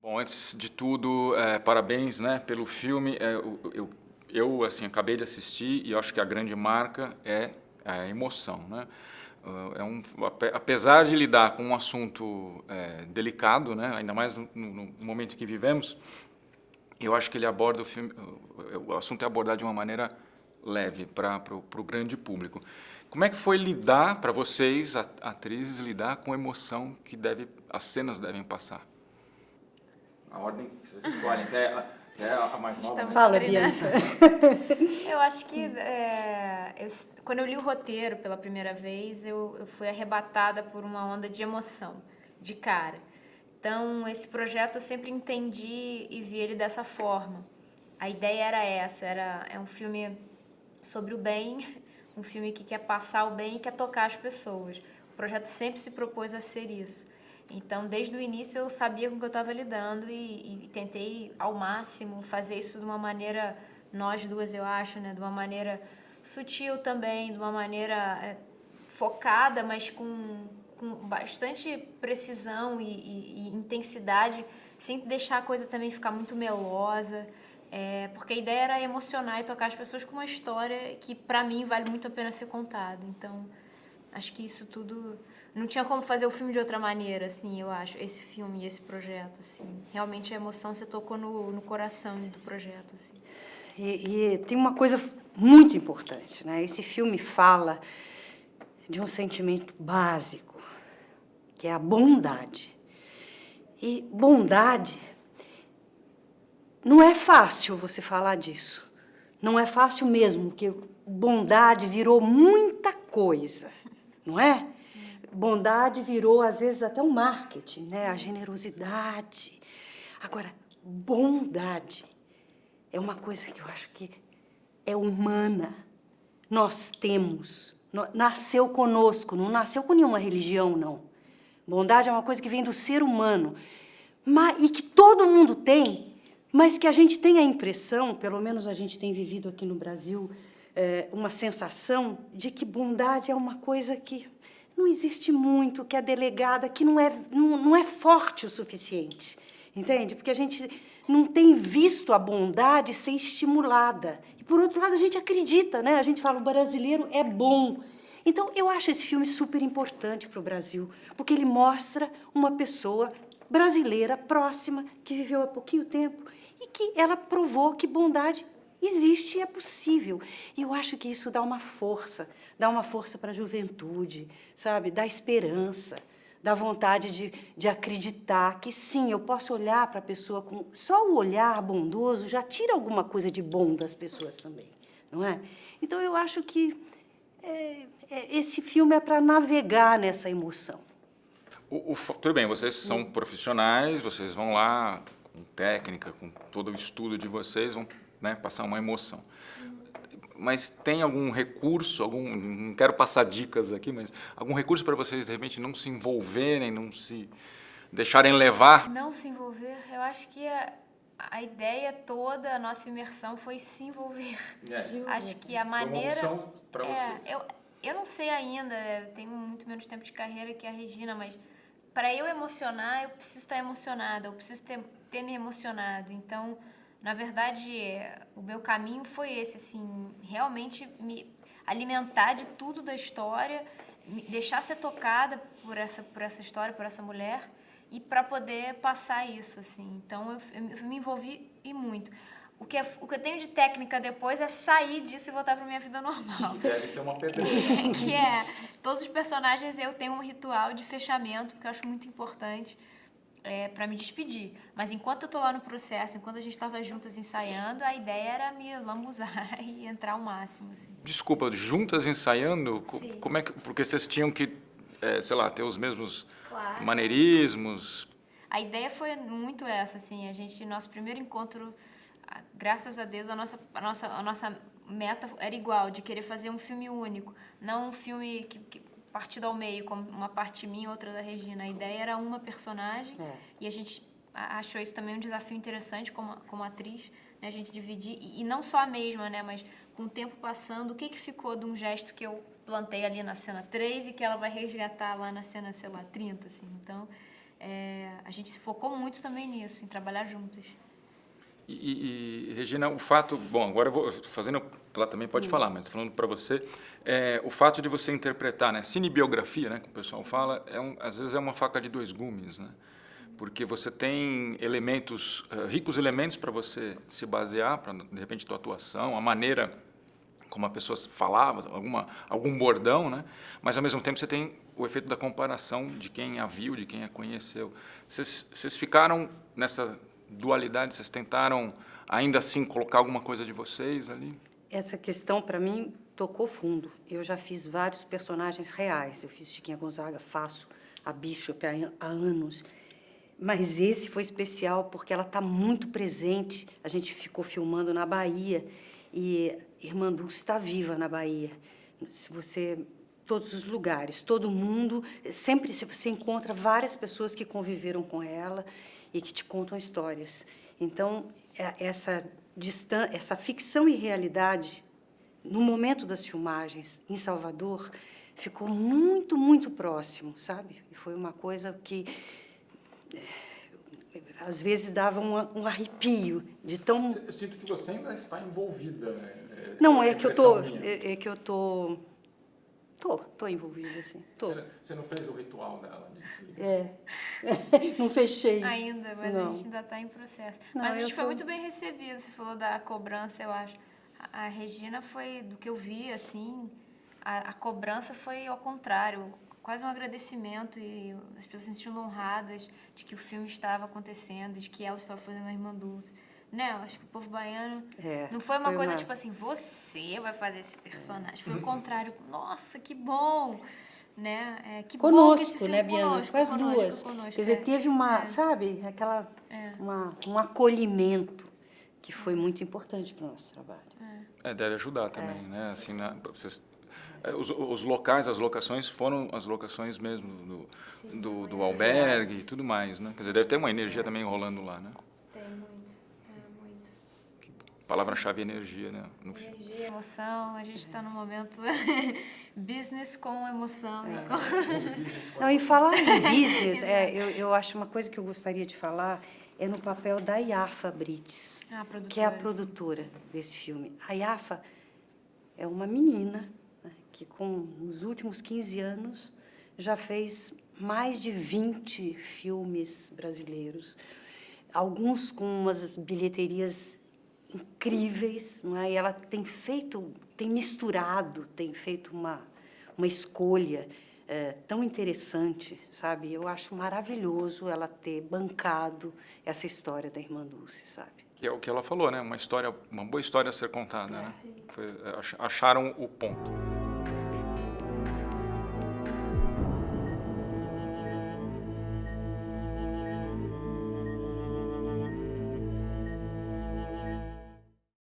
Bom, antes de tudo, parabéns, né, pelo filme. Eu assim, acabei de assistir e eu acho que a grande marca é a emoção, né? Apesar de lidar com um assunto delicado, né, ainda mais no momento em que vivemos, eu acho que ele aborda o assunto é abordado de uma maneira leve para o grande público. Como é que foi lidar, para vocês, atrizes, lidar com a emoção que as cenas devem passar? A ordem que vocês escolhem, que é a mais nova. Estamos Né? Fala, treinando. Bianca. Eu acho que quando eu li o roteiro pela primeira vez, eu fui arrebatada por uma onda de emoção, de cara. Então, esse projeto eu sempre entendi e vi ele dessa forma. A ideia era essa, é um filme sobre o bem, um filme que quer passar o bem e quer tocar as pessoas. O projeto sempre se propôs a ser isso. Então, desde o início eu sabia com o que eu estava lidando e tentei ao máximo fazer isso de uma maneira, nós duas eu acho, né, de uma maneira sutil também, de uma maneira focada, mas com bastante precisão e intensidade, sem deixar a coisa também ficar muito melosa. Porque a ideia era emocionar e tocar as pessoas com uma história que, pra mim, vale muito a pena ser contada. Então, acho que isso tudo... Não tinha como fazer o filme de outra maneira, assim, eu acho. Esse filme e esse projeto, assim. Realmente a emoção você tocou no coração do projeto, assim. E tem uma coisa muito importante, né? Esse filme fala de um sentimento básico, que é a bondade. E bondade... Não é fácil você falar disso. Não é fácil mesmo, porque bondade virou muita coisa, não é? Bondade virou, às vezes, até um marketing, né? A generosidade. Agora, bondade é uma coisa que eu acho que é humana. Nós temos. Nasceu conosco, não nasceu com nenhuma religião, não. Bondade é uma coisa que vem do ser humano. E que todo mundo tem, mas que a gente tem a impressão, pelo menos a gente tem vivido aqui no Brasil, uma sensação de que bondade é uma coisa que não existe muito, que é delegada, que não é forte o suficiente, entende? Porque a gente não tem visto a bondade ser estimulada. E, por outro lado, a gente acredita, né? A gente fala, o brasileiro é bom. Então, eu acho esse filme super importante para o Brasil, porque ele mostra uma pessoa brasileira próxima, que viveu há pouquinho tempo, e que ela provou que bondade existe e é possível. E eu acho que isso dá uma força para a juventude, sabe? Dá esperança, dá vontade de acreditar que, sim, eu posso olhar para a pessoa com... Só o olhar bondoso já tira alguma coisa de bom das pessoas também, não é? Então, eu acho que esse filme é para navegar nessa emoção. Tudo bem, vocês são profissionais, vocês vão lá com técnica, com todo o estudo de vocês, vão, né, passar uma emoção. Mas tem algum recurso, não quero passar dicas aqui, mas algum recurso para vocês, de repente, não se envolverem, não se deixarem levar? Não se envolver, eu acho que a ideia toda, a nossa imersão foi se envolver. Acho que a maneira... Foi uma opção para vocês. Eu não sei ainda, eu tenho muito menos tempo de carreira que a Regina, mas para eu emocionar, eu preciso estar emocionada, eu preciso ter me emocionado. Então, na verdade, o meu caminho foi esse, assim, realmente me alimentar de tudo da história, me deixar ser tocada por essa história, por essa mulher, e para poder passar isso, assim. Então, eu me envolvi e muito. O que eu tenho de técnica depois é sair disso e voltar para minha vida normal. Deve ser uma pedreira. Todos os personagens eu tenho um ritual de fechamento, que eu acho muito importante, para me despedir. Mas enquanto eu tô lá no processo, enquanto a gente estava juntas ensaiando, a ideia era me lambuzar e entrar ao máximo. Assim. Desculpa, juntas ensaiando? Sim. Como é que... Porque vocês tinham que, sei lá, ter os mesmos Claro. maneirismos. A ideia foi muito essa, assim, nosso primeiro encontro, graças a Deus, a nossa meta era igual, de querer fazer um filme único, não um filme que partido ao meio, como uma parte minha e outra da Regina. A ideia era uma personagem e a gente achou isso também um desafio interessante como atriz, né, a gente dividir, e não só a mesma, né, mas com o tempo passando, o que ficou de um gesto que eu plantei ali na cena 3 e que ela vai resgatar lá na cena, sei lá, 30, assim. Então, a gente se focou muito também nisso, em trabalhar juntas. E, Regina, o fato... Bom, agora eu vou fazendo... Ela também pode falar, mas falando para você, o fato de você interpretar, né, cinebiografia, né, que o pessoal fala, às vezes é uma faca de dois gumes, né? Porque você tem elementos, ricos elementos para você se basear, para, de repente, tua atuação, a maneira como a pessoa falava, algum bordão, né? Mas, ao mesmo tempo, você tem o efeito da comparação de quem a viu, de quem a conheceu. Vocês ficaram nessa dualidade, vocês tentaram, ainda assim, colocar alguma coisa de vocês ali? Essa questão, para mim, tocou fundo. Eu já fiz vários personagens reais. Eu fiz Chiquinha Gonzaga, faço a Bishop há anos. Mas esse foi especial porque ela está muito presente. A gente ficou filmando na Bahia e Irmã Dulce está viva na Bahia. Se você... Todos os lugares, todo mundo, sempre você encontra várias pessoas que conviveram com ela e que te contam histórias. Então, essa ficção e realidade, no momento das filmagens em Salvador, ficou muito, muito próximo, sabe? E foi uma coisa que, às vezes, dava um arrepio de tão... Eu sinto que você ainda está envolvida, né? Não, é que eu estou... Tô envolvida, assim. Tô. Você não fez o ritual dela? Não fechei. Ainda, mas não. A gente ainda está em processo. Não, mas a gente foi muito bem recebido. Você falou da cobrança, eu acho. A Regina foi, do que eu vi, assim, a cobrança foi ao contrário, quase um agradecimento, e as pessoas se sentindo honradas de que o filme estava acontecendo, de que ela estava fazendo a Irmã Dulce. Né? Eu acho que o povo baiano não foi uma coisa tipo assim, você vai fazer esse personagem. Foi o contrário. Nossa, que bom! Né? Que conosco, bom que esse filme, né, Biana? Com as duas. Conosco, Quer dizer, teve uma, sabe, um acolhimento que foi muito importante para o nosso trabalho. Deve ajudar também, né? Assim, os locais, as locações foram as locações mesmo do albergue e tudo mais, né? Quer dizer, deve ter uma energia também rolando lá, né? Tem muito. Palavra-chave energia, né? Energia, emoção, a gente está no momento business com emoção. Não, e falar em business, eu acho uma coisa que eu gostaria de falar é no papel da Yafa Brites, que é a produtora desse filme. A Yafa é uma menina, né, que nos últimos 15 anos já fez mais de 20 filmes brasileiros, alguns com umas bilheterias incríveis, não é? E ela tem misturado, tem feito uma escolha tão interessante, sabe? Eu acho maravilhoso ela ter bancado essa história da Irmã Dulce, sabe? Que é o que ela falou, né? Uma boa história a ser contada, né? Acharam o ponto.